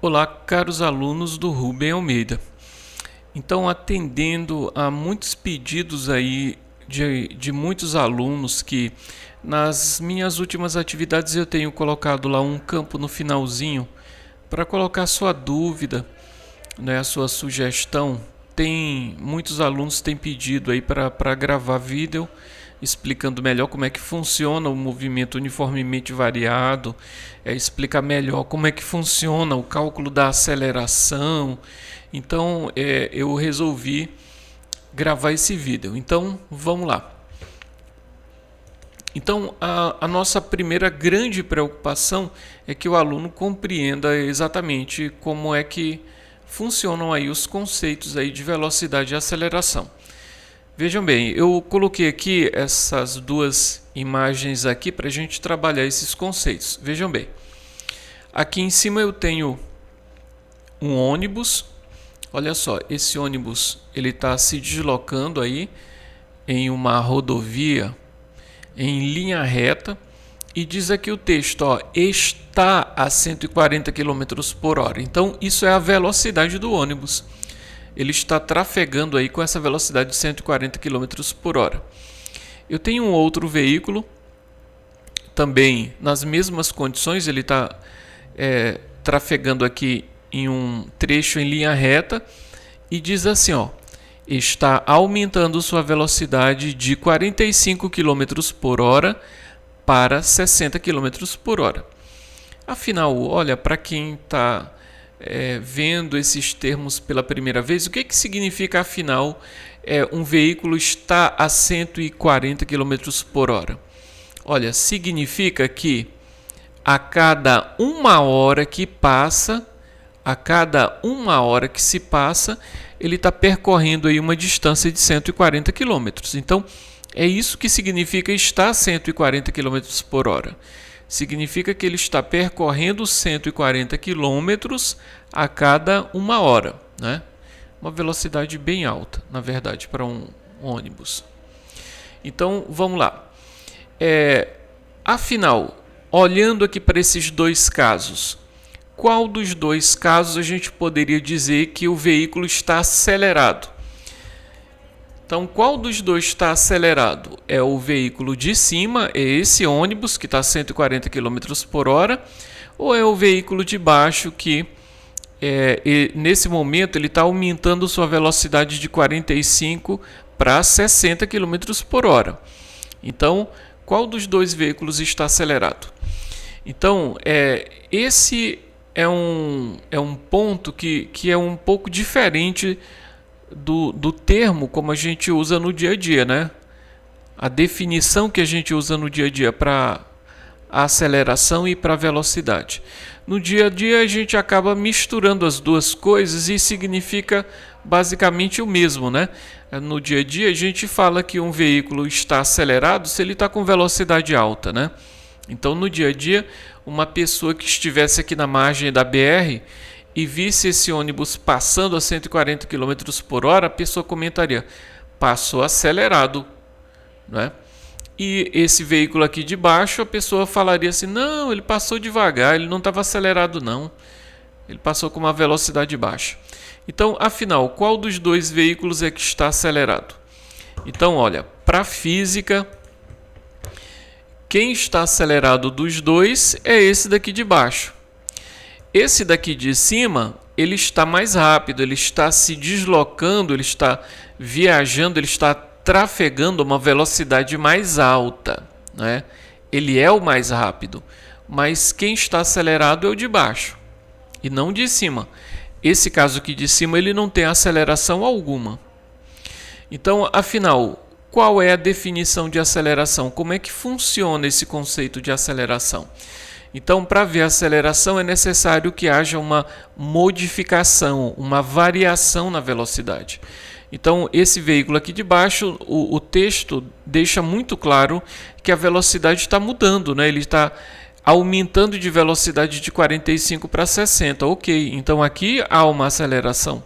Olá, caros alunos do Rubem Almeida. Então, atendendo a muitos pedidos aí de muitos alunos que nas minhas últimas atividades eu tenho colocado lá um campo no finalzinho para colocar sua dúvida, né, a sua sugestão. Muitos alunos têm pedido aí para gravar vídeo explicando melhor como é que funciona o movimento uniformemente variado, explicar melhor como é que funciona o cálculo da aceleração. Então, eu resolvi gravar esse vídeo. Então, vamos lá. Então, a nossa primeira grande preocupação é que o aluno compreenda exatamente como é que funcionam aí os conceitos aí de velocidade e aceleração. Vejam bem, eu coloquei aqui essas duas imagens aqui para a gente trabalhar esses conceitos. Vejam bem, aqui em cima eu tenho um ônibus. Olha só, esse ônibus ele está se deslocando aí em uma rodovia em linha reta e diz aqui o texto, ó, está a 140 km por hora. Então isso é a velocidade do ônibus. Ele está trafegando aí com essa velocidade de 140 km por hora. Eu tenho um outro veículo, também nas mesmas condições, ele está trafegando aqui em um trecho em linha reta e diz assim, ó, está aumentando sua velocidade de 45 km por hora para 60 km por hora. Afinal, olha, para quem está vendo esses termos pela primeira vez, o que significa, afinal, um veículo está a 140 km por hora? Olha, significa que a cada uma hora que se passa, ele está percorrendo aí uma distância de 140 km. Então, é isso que significa estar a 140 km por hora. Significa que ele está percorrendo 140 km a cada uma hora, né? Uma velocidade bem alta, na verdade, para um ônibus. Então, vamos lá. Afinal, olhando aqui para esses dois casos, qual dos dois casos a gente poderia dizer que o veículo está acelerado? Então, qual dos dois está acelerado? É o veículo de cima, é esse ônibus que está a 140 km por hora, ou é o veículo de baixo que, nesse momento, ele está aumentando sua velocidade de 45 para 60 km por hora? Então, qual dos dois veículos está acelerado? Então, esse é um ponto que é um pouco diferente do termo como a gente usa no dia a dia, né? A definição que a gente usa no dia a dia para a aceleração e para a velocidade. No dia a dia a gente acaba misturando as duas coisas e significa basicamente o mesmo, né? No dia a dia a gente fala que um veículo está acelerado se ele está com velocidade alta, né? Então, no dia a dia, uma pessoa que estivesse aqui na margem da BR e visse esse ônibus passando a 140 km por hora, a pessoa comentaria, passou acelerado, né? E esse veículo aqui de baixo, a pessoa falaria assim, não, ele passou devagar, ele não estava acelerado não, ele passou com uma velocidade baixa. Então, afinal, qual dos dois veículos é que está acelerado? Então, olha, para a física, quem está acelerado dos dois é esse daqui de baixo. Esse daqui de cima, ele está mais rápido, ele está se deslocando, ele está viajando, ele está trafegando a uma velocidade mais alta, né? Ele é o mais rápido, mas quem está acelerado é o de baixo e não de cima. Esse caso aqui de cima, ele não tem aceleração alguma. Então, afinal, qual é a definição de aceleração? Como é que funciona esse conceito de aceleração? Então, para ver a aceleração é necessário que haja uma modificação, uma variação na velocidade. Então, esse veículo aqui de baixo, o texto deixa muito claro que a velocidade está mudando, né? Ele está aumentando de velocidade de 45 para 60. Ok, então aqui há uma aceleração.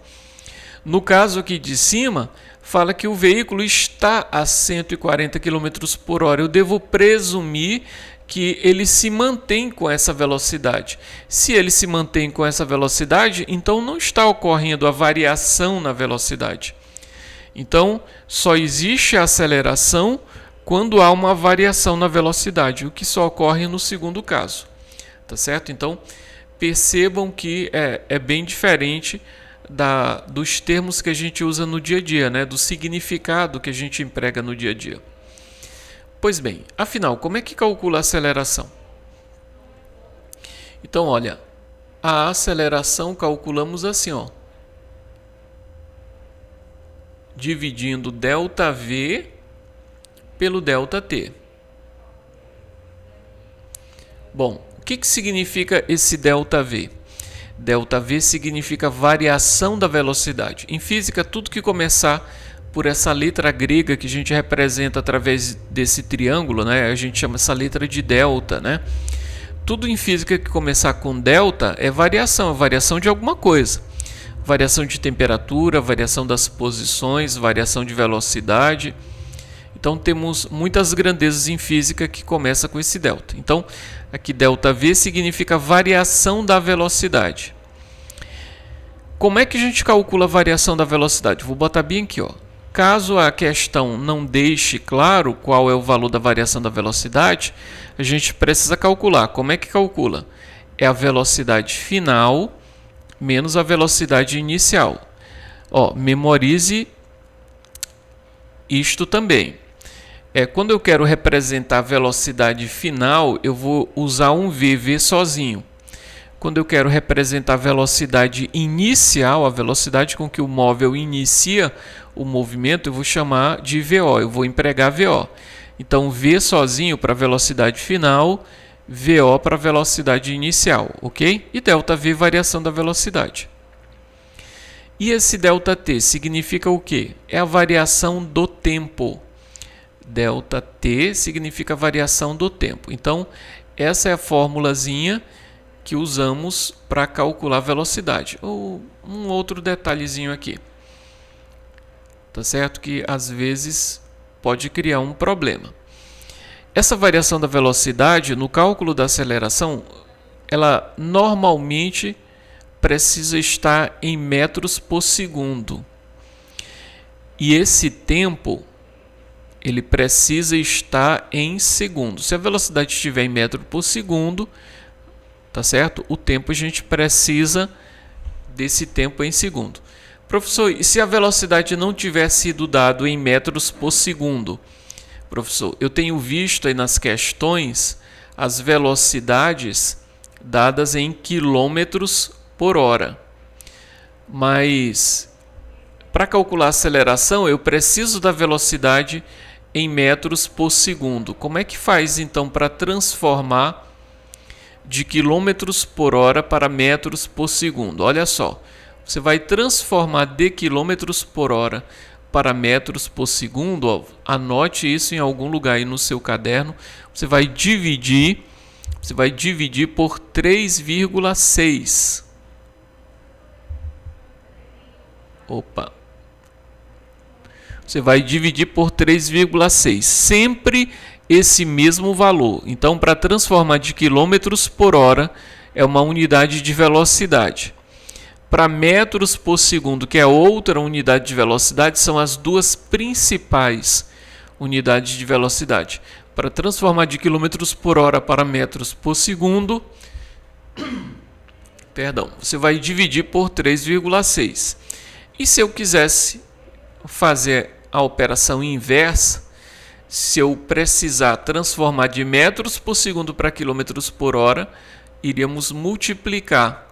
No caso aqui de cima, fala que o veículo está a 140 km por hora. Eu devo presumir que ele se mantém com essa velocidade. Se ele se mantém com essa velocidade, então não está ocorrendo a variação na velocidade. Então, só existe a aceleração quando há uma variação na velocidade, o que só ocorre no segundo caso. Tá certo? Então, percebam que é bem diferente dos termos que a gente usa no dia a dia, né? Do significado que a gente emprega no dia a dia. Pois bem, afinal, como é que calcula a aceleração? Então, olha, a aceleração calculamos assim, ó, dividindo ΔV pelo ΔT. Bom, o que significa esse ΔV? ΔV significa variação da velocidade. Em física, tudo que começar por essa letra grega que a gente representa através desse triângulo, né? A gente chama essa letra de delta, né? Tudo em física que começar com delta é variação de alguma coisa. Variação de temperatura, variação das posições, variação de velocidade. Então temos muitas grandezas em física que começam com esse delta. Então aqui ΔV significa variação da velocidade. Como é que a gente calcula a variação da velocidade? Vou botar bem aqui, ó. Caso a questão não deixe claro qual é o valor da variação da velocidade, a gente precisa calcular. Como é que calcula? É a velocidade final menos a velocidade inicial. Ó, memorize isto também. Quando eu quero representar a velocidade final, eu vou usar um V sozinho. Quando eu quero representar a velocidade inicial, a velocidade com que o móvel inicia o movimento, eu vou chamar de VO, eu vou empregar VO. Então, V sozinho para a velocidade final, VO para a velocidade inicial, ok? E ΔV, variação da velocidade. E esse ΔT significa o quê? É a variação do tempo. ΔT significa variação do tempo. Então, essa é a formulazinha que usamos para calcular a velocidade. Ou um outro detalhezinho aqui. Tá certo? Que às vezes pode criar um problema. Essa variação da velocidade, no cálculo da aceleração, ela normalmente precisa estar em metros por segundo. E esse tempo, ele precisa estar em segundos. Se a velocidade estiver em metro por segundo, tá certo? O tempo a gente precisa desse tempo em segundo. Professor, e se a velocidade não tiver sido dado em metros por segundo? Professor, eu tenho visto aí nas questões as velocidades dadas em quilômetros por hora. Mas para calcular a aceleração, eu preciso da velocidade em metros por segundo. Como é que faz então para transformar de quilômetros por hora para metros por segundo? Olha só, você vai transformar de quilômetros por hora para metros por segundo, ó, anote isso em algum lugar aí no seu caderno. Você vai dividir por 3,6. Opa. Você vai dividir por 3,6, sempre esse mesmo valor. Então, para transformar de quilômetros por hora, é uma unidade de velocidade. Para metros por segundo, que é outra unidade de velocidade, são as duas principais unidades de velocidade. Para transformar de quilômetros por hora para metros por segundo, você vai dividir por 3,6. E se eu quisesse fazer a operação inversa, se eu precisar transformar de metros por segundo para quilômetros por hora, iríamos multiplicar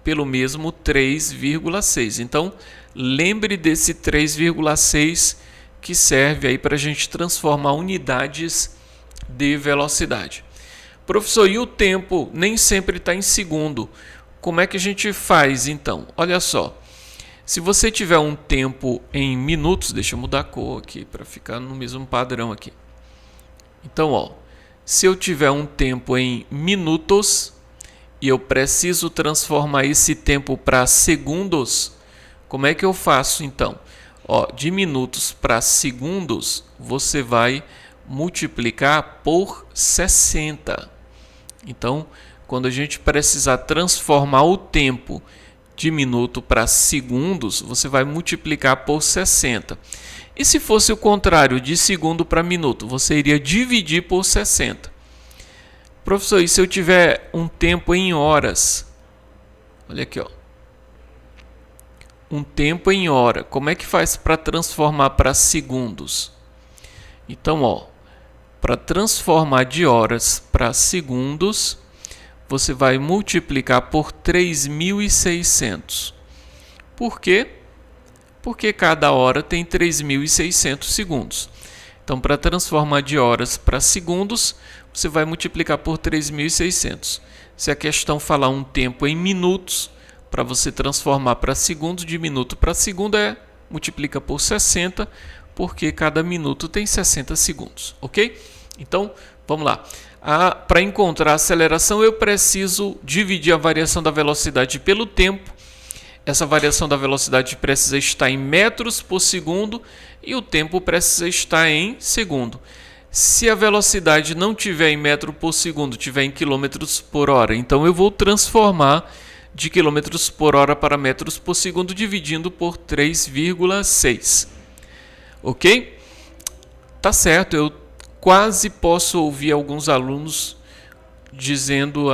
pelo mesmo 3,6. Então, lembre desse 3,6 que serve aí para a gente transformar unidades de velocidade. Professor, e o tempo nem sempre está em segundo. Como é que a gente faz então? Olha só, se você tiver um tempo em minutos, deixa eu mudar a cor aqui para ficar no mesmo padrão aqui. Então, ó, se eu tiver um tempo em minutos e eu preciso transformar esse tempo para segundos, como é que eu faço então? Ó, de minutos para segundos, você vai multiplicar por 60. Então, quando a gente precisar transformar o tempo de minuto para segundos, você vai multiplicar por 60. E se fosse o contrário, de segundo para minuto, você iria dividir por 60. Professor, e se eu tiver um tempo em horas? Olha aqui, ó. Um tempo em hora. Como é que faz para transformar para segundos? Então, ó, para transformar de horas para segundos, você vai multiplicar por 3.600. Por quê? Porque cada hora tem 3.600 segundos. Então, para transformar de horas para segundos, você vai multiplicar por 3.600. Se a questão falar um tempo em minutos, para você transformar para segundos, de minuto para segundo, multiplica por 60, porque cada minuto tem 60 segundos, ok? Então, vamos lá. Para encontrar a aceleração, eu preciso dividir a variação da velocidade pelo tempo. Essa variação da velocidade precisa estar em metros por segundo e o tempo precisa estar em segundo. Se a velocidade não tiver em metro por segundo, tiver em quilômetros por hora, então eu vou transformar de quilômetros por hora para metros por segundo, dividindo por 3,6. Ok? Tá certo, eu quase posso ouvir alguns alunos dizendo: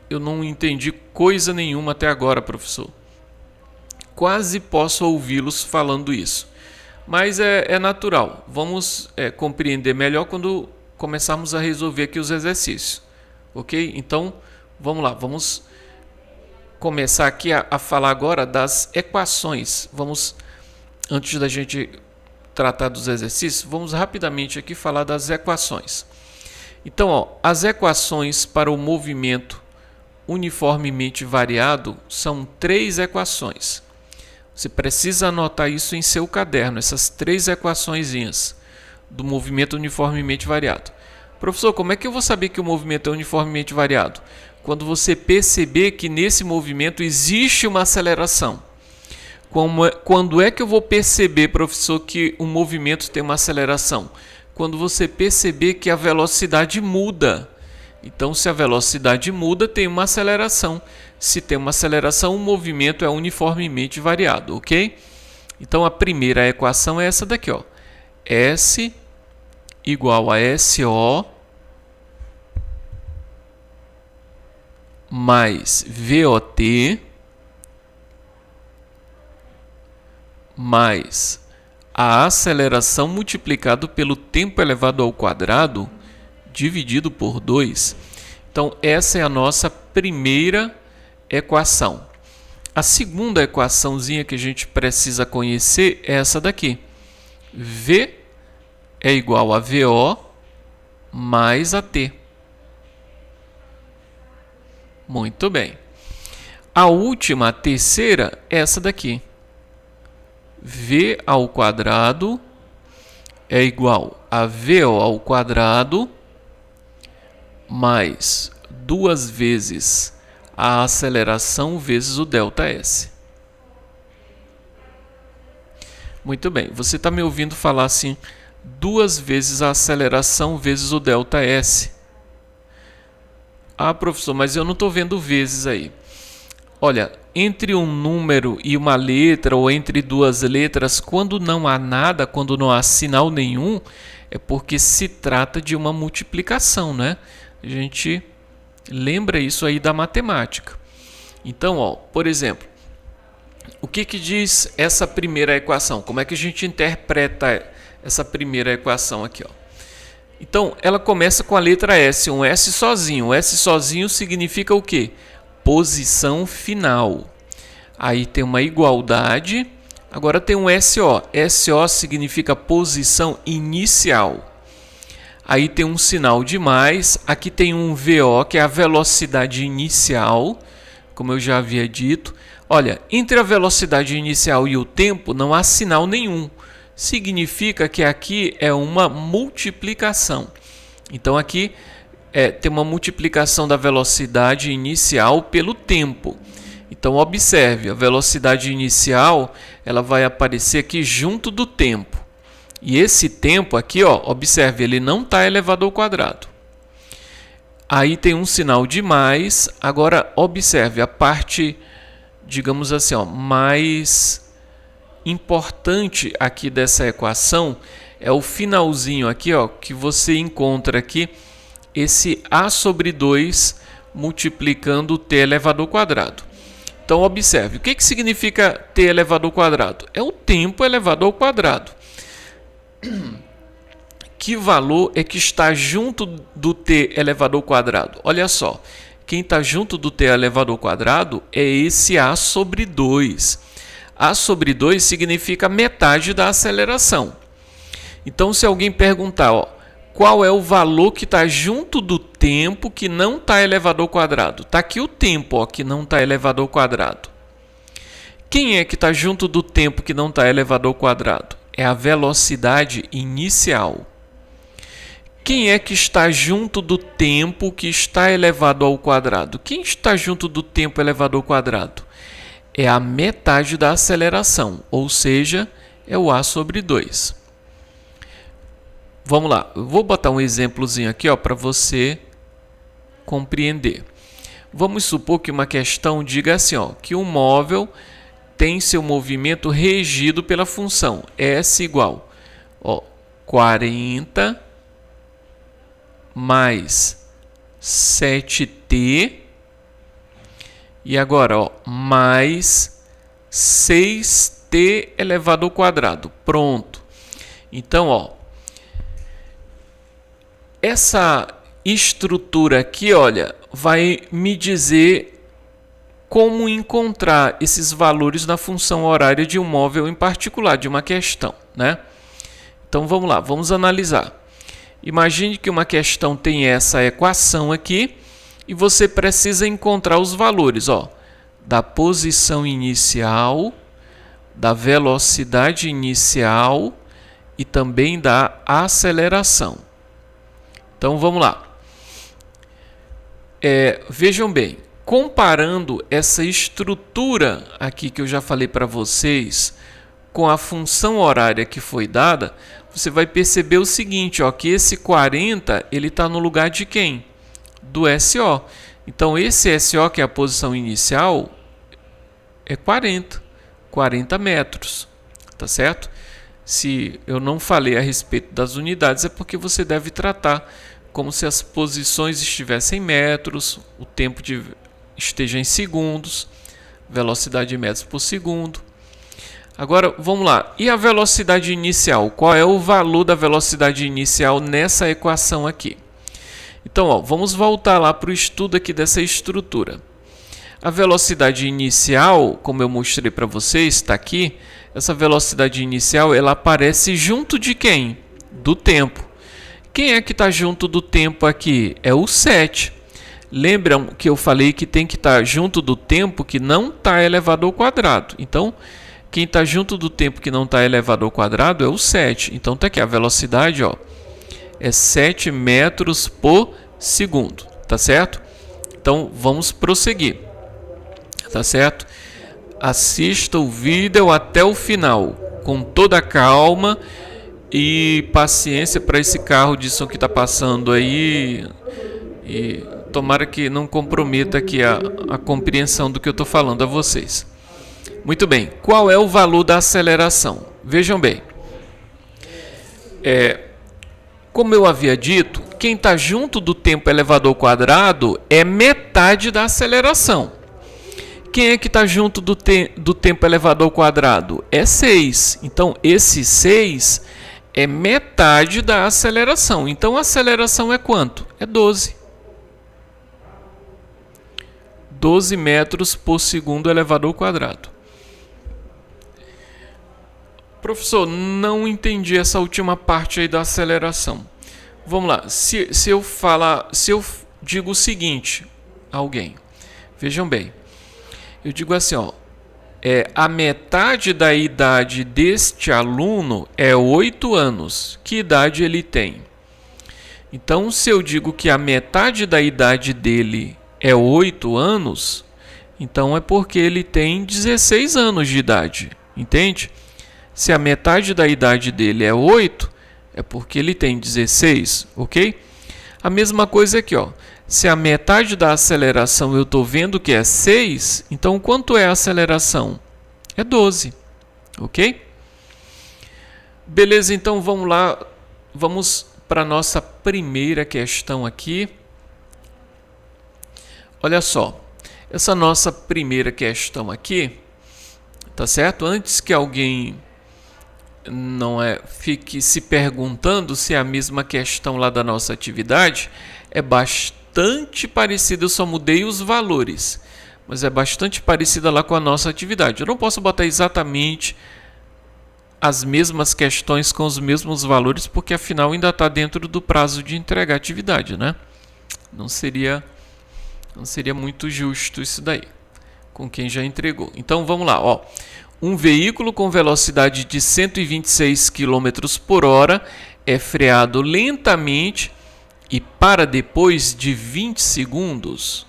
eu não entendi coisa nenhuma até agora, professor. Quase posso ouvi-los falando isso. Mas é natural. Vamos compreender melhor quando começarmos a resolver aqui os exercícios. Ok? Então, vamos lá. Vamos começar aqui a falar agora das equações. Antes da gente tratar dos exercícios, vamos rapidamente aqui falar das equações. Então, ó, as equações para o movimento uniformemente variado são 3 equações. Você precisa anotar isso em seu caderno, essas 3 equaçõezinhas do movimento uniformemente variado. Professor, como é que eu vou saber que o movimento é uniformemente variado? Quando você perceber que nesse movimento existe uma aceleração. Quando é que eu vou perceber, professor, que o movimento tem uma aceleração? Quando você perceber que a velocidade muda. Então, se a velocidade muda, tem uma aceleração. Se tem uma aceleração, o movimento é uniformemente variado, ok? Então, a primeira equação é essa daqui, ó. S igual a SO mais VOT mais a aceleração multiplicado pelo tempo elevado ao quadrado dividido por 2. Então, essa é a nossa primeira equação. A segunda equaçãozinha que a gente precisa conhecer é essa daqui. V é igual a VO mais a T. Muito bem. A última, a terceira, é essa daqui. V ao quadrado é igual a VO ao quadrado mais 2 vezes a aceleração vezes o ΔS. Muito bem. Você está me ouvindo falar assim, 2 vezes a aceleração vezes o ΔS. Ah, professor, mas eu não estou vendo vezes aí. Olha, entre um número e uma letra, ou entre 2 letras, quando não há nada, quando não há sinal nenhum, é porque se trata de uma multiplicação, né? A gente lembra isso aí da matemática. Então, ó, por exemplo, o que diz essa primeira equação? Como é que a gente interpreta essa primeira equação aqui, ó? Então, ela começa com a letra S, um S sozinho. O S sozinho significa o quê? Posição final. Aí tem uma igualdade. Agora tem um SO. SO significa posição inicial. Aí tem um sinal de mais. Aqui tem um VO, que é a velocidade inicial, como eu já havia dito. Olha, entre a velocidade inicial e o tempo não há sinal nenhum. Significa que aqui é uma multiplicação. Então aqui tem uma multiplicação da velocidade inicial pelo tempo. Então observe, a velocidade inicial ela vai aparecer aqui junto do tempo. E esse tempo aqui, ó, observe, ele não está elevado ao quadrado. Aí tem um sinal de mais. Agora, observe a parte, digamos assim, ó, mais importante aqui dessa equação é o finalzinho aqui, ó, que você encontra aqui esse a sobre 2 multiplicando t elevado ao quadrado. Então, observe, o que significa t elevado ao quadrado? É o tempo elevado ao quadrado. Que valor é que está junto do t elevado ao quadrado? Olha só, quem está junto do t elevado ao quadrado é esse a sobre 2. A sobre 2 significa metade da aceleração. Então, se alguém perguntar, ó, qual é o valor que está junto do tempo que não está elevado ao quadrado? Está aqui o tempo, ó, que não está elevado ao quadrado. Quem é que está junto do tempo que não está elevado ao quadrado? É a velocidade inicial. Quem é que está junto do tempo que está elevado ao quadrado? Quem está junto do tempo elevado ao quadrado? É a metade da aceleração, ou seja, é o a sobre 2. Vamos lá, eu vou botar um exemplozinho aqui para você compreender. Vamos supor que uma questão diga assim, ó, que um móvel tem seu movimento regido pela função S igual, ó, 40 mais 7t, e agora, ó, mais 6t elevado ao quadrado. Pronto. Então, ó, essa estrutura aqui, olha, vai me dizer como encontrar esses valores na função horária de um móvel em particular, de uma questão, né? Então, vamos lá, vamos analisar. Imagine que uma questão tem essa equação aqui e você precisa encontrar os valores, ó, da posição inicial, da velocidade inicial e também da aceleração. Então, vamos lá. Vejam bem, comparando essa estrutura aqui que eu já falei para vocês com a função horária que foi dada, você vai perceber o seguinte, ó, que esse 40 ele está no lugar de quem? Do SO. Então, esse SO, que é a posição inicial, é 40 metros, tá certo? Se eu não falei a respeito das unidades, é porque você deve tratar como se as posições estivessem em metros, o tempo esteja em segundos, velocidade em metros por segundo. Agora, vamos lá. E a velocidade inicial? Qual é o valor da velocidade inicial nessa equação aqui? Então, ó, vamos voltar lá para o estudo aqui dessa estrutura. A velocidade inicial, como eu mostrei para vocês, está aqui. Essa velocidade inicial, ela aparece junto de quem? Do tempo. Quem é que está junto do tempo aqui? É o 7. Lembram que eu falei que tem que estar junto do tempo que não está elevado ao quadrado. Então, quem está junto do tempo que não está elevado ao quadrado é o 7. Então, está aqui a velocidade, ó, é 7 metros por segundo, tá certo? Então, vamos prosseguir, tá certo? Assista o vídeo até o final, com toda a calma e paciência para esse carro de som que está passando aí. E tomara que não comprometa aqui a compreensão do que eu estou falando a vocês. Muito bem, qual é o valor da aceleração? Vejam bem, como eu havia dito, quem está junto do tempo elevado ao quadrado é metade da aceleração. Quem é que está junto do tempo elevado ao quadrado? É 6. Então, esse 6 é metade da aceleração. Então, a aceleração é quanto? É 12. 12 metros por segundo elevado ao quadrado. Professor, não entendi essa última parte aí da aceleração. Vamos lá. Se eu digo o seguinte a alguém, vejam bem, eu digo assim, ó, a metade da idade deste aluno é 8 anos. Que idade ele tem? Então, se eu digo que a metade da idade dele é 8 anos, então é porque ele tem 16 anos de idade, entende? Se a metade da idade dele é 8, é porque ele tem 16, ok? A mesma coisa aqui, ó. Se a metade da aceleração eu estou vendo que é 6, então quanto é a aceleração? É 12, ok? Beleza, então vamos lá, vamos para a nossa primeira questão aqui. Olha só, essa nossa primeira questão aqui, tá certo? Antes que alguém fique se perguntando se é a mesma questão lá da nossa atividade, é bastante parecida, eu só mudei os valores, mas é bastante parecida lá com a nossa atividade. Eu não posso botar exatamente as mesmas questões com os mesmos valores, porque afinal ainda está dentro do prazo de entregar a atividade, né? Não seria muito justo isso daí com quem já entregou. Então vamos lá, ó. Um veículo com velocidade de 126 km por hora é freado lentamente e para depois de 20 segundos.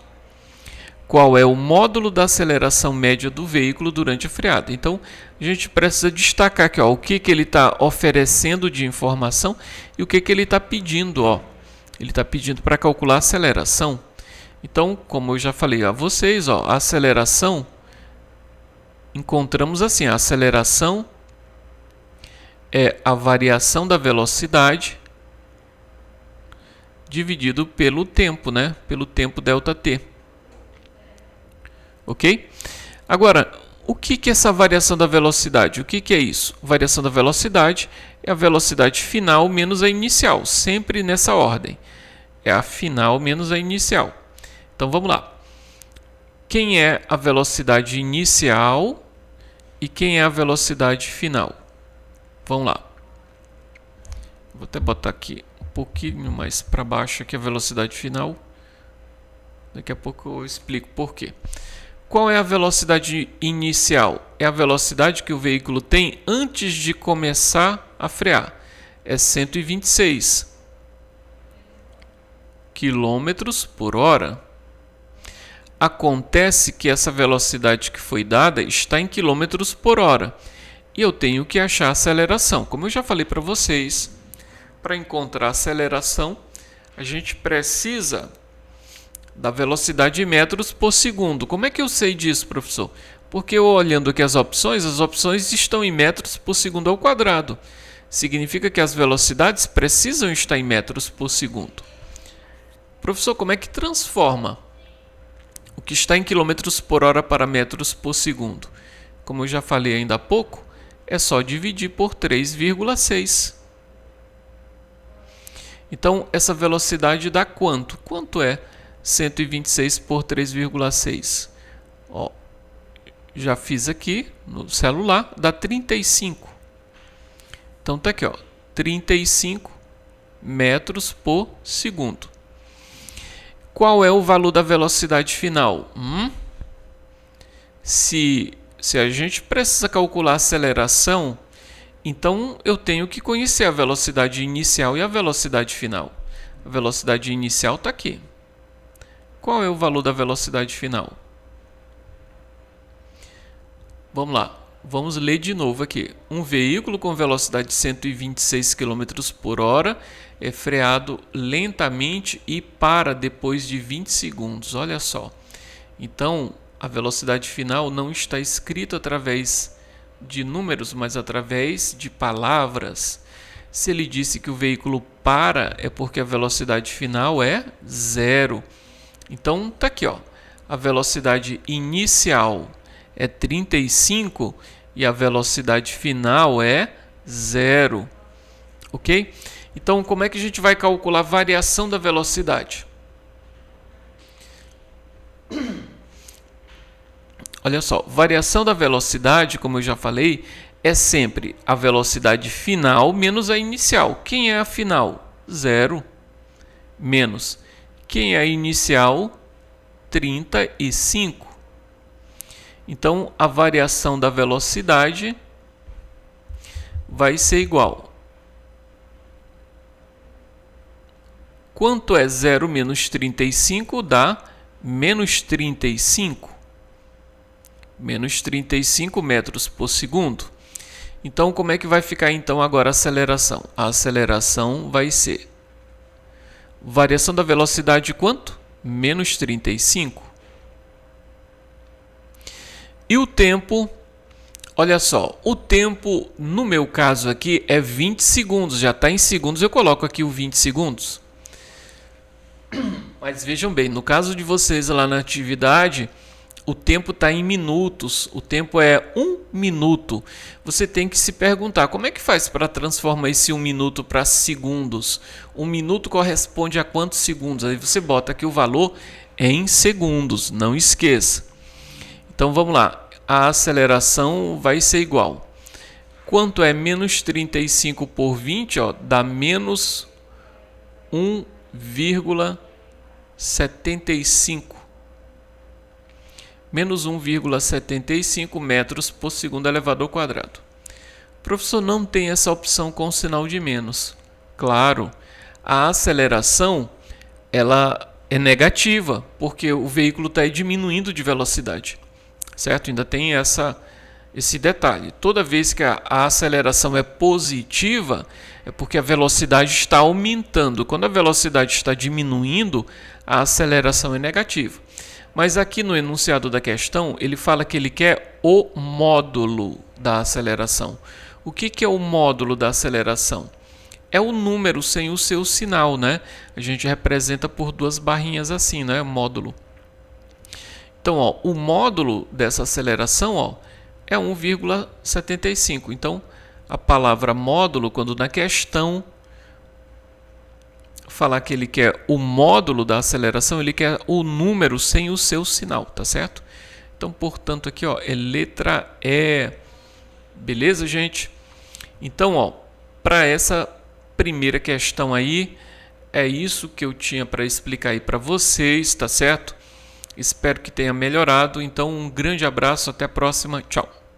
Qual é o módulo da aceleração média do veículo durante a freada? Então, a gente precisa destacar aqui, ó, o que ele está oferecendo de informação e o que ele está pedindo. Ó. Ele está pedindo para calcular a aceleração. Então, como eu já falei a vocês, ó, a aceleração, encontramos assim, a aceleração é a variação da velocidade dividido pelo tempo, né? Pelo tempo ΔT. Ok? Agora, o que é essa variação da velocidade? O que é isso? Variação da velocidade é a velocidade final menos a inicial, sempre nessa ordem. É a final menos a inicial. Então vamos lá. Quem é a velocidade inicial e quem é a velocidade final? Vamos lá. Vou até botar aqui um pouquinho mais para baixo aqui a velocidade final. Daqui a pouco eu explico por quê. Qual é a velocidade inicial? É a velocidade que o veículo tem antes de começar a frear. É 126 km por hora. Acontece que essa velocidade que foi dada está em km por hora. E eu tenho que achar a aceleração. Como eu já falei para vocês, para encontrar a aceleração, a gente precisa da velocidade em metros por segundo. Como é que eu sei disso, professor? Porque eu olhando aqui as opções estão em metros por segundo ao quadrado. Significa que as velocidades precisam estar em metros por segundo. Professor, como é que transforma o que está em quilômetros por hora para metros por segundo? Como eu já falei ainda há pouco, é só dividir por 3,6. Então, essa velocidade dá quanto? Quanto é 126 por 3,6? Ó, já fiz aqui no celular, dá 35. Então, tá aqui, ó, 35 metros por segundo. Qual é o valor da velocidade final? Se a gente precisa calcular a aceleração, então eu tenho que conhecer a velocidade inicial e a velocidade final. A velocidade inicial está aqui. Qual é o valor da velocidade final? Vamos lá. Vamos ler de novo aqui. Um veículo com velocidade de 126 km por hora é freado lentamente e para depois de 20 segundos. Olha só. Então, a velocidade final não está escrita através de números, mas através de palavras. Se ele disse que o veículo para, é porque a velocidade final é 0. Então, tá aqui, ó. A velocidade inicial é 35 e a velocidade final é 0. Ok? Então, como é que a gente vai calcular a variação da velocidade? Olha só, variação da velocidade, como eu já falei, é sempre a velocidade final menos a inicial. Quem é a final? 0. Menos. Quem é a inicial? 35. Então, a variação da velocidade vai ser igual. Quanto é 0 menos 35? Dá menos 35. Menos 35 metros por segundo. Então, como é que vai ficar então agora a aceleração? A aceleração vai ser variação da velocidade de quanto? Menos 35. E o tempo, olha só, o tempo no meu caso aqui é 20 segundos, já está em segundos, eu coloco aqui o 20 segundos. Mas vejam bem, no caso de vocês lá na atividade, o tempo está em minutos, o tempo é 1 minuto. Você tem que se perguntar, como é que faz para transformar esse 1 minuto para segundos? 1 minuto corresponde a quantos segundos? Aí você bota aqui o valor em segundos, não esqueça. Então vamos lá, a aceleração vai ser igual. Quanto é menos 35 por 20? Ó, dá menos 1,75. Menos 1,75 metros por segundo elevado ao quadrado. O professor não tem essa opção com sinal de menos. Claro, a aceleração ela é negativa, porque o veículo está diminuindo de velocidade. Certo? Ainda tem esse detalhe. Toda vez que a aceleração é positiva, é porque a velocidade está aumentando. Quando a velocidade está diminuindo, a aceleração é negativa. Mas aqui no enunciado da questão, ele fala que ele quer o módulo da aceleração. O que é o módulo da aceleração? É o número sem o seu sinal, né? A gente representa por duas barrinhas assim, né? Módulo. Então, ó, o módulo dessa aceleração, ó, é 1,75. Então, a palavra módulo, quando na questão falar que ele quer o módulo da aceleração, ele quer o número sem o seu sinal, tá certo? Então, portanto, aqui, ó, é letra E. Beleza, gente? Então, ó, para essa primeira questão aí, é isso que eu tinha para explicar aí para vocês, tá certo? Espero que tenha melhorado. Então, um grande abraço, até a próxima. Tchau.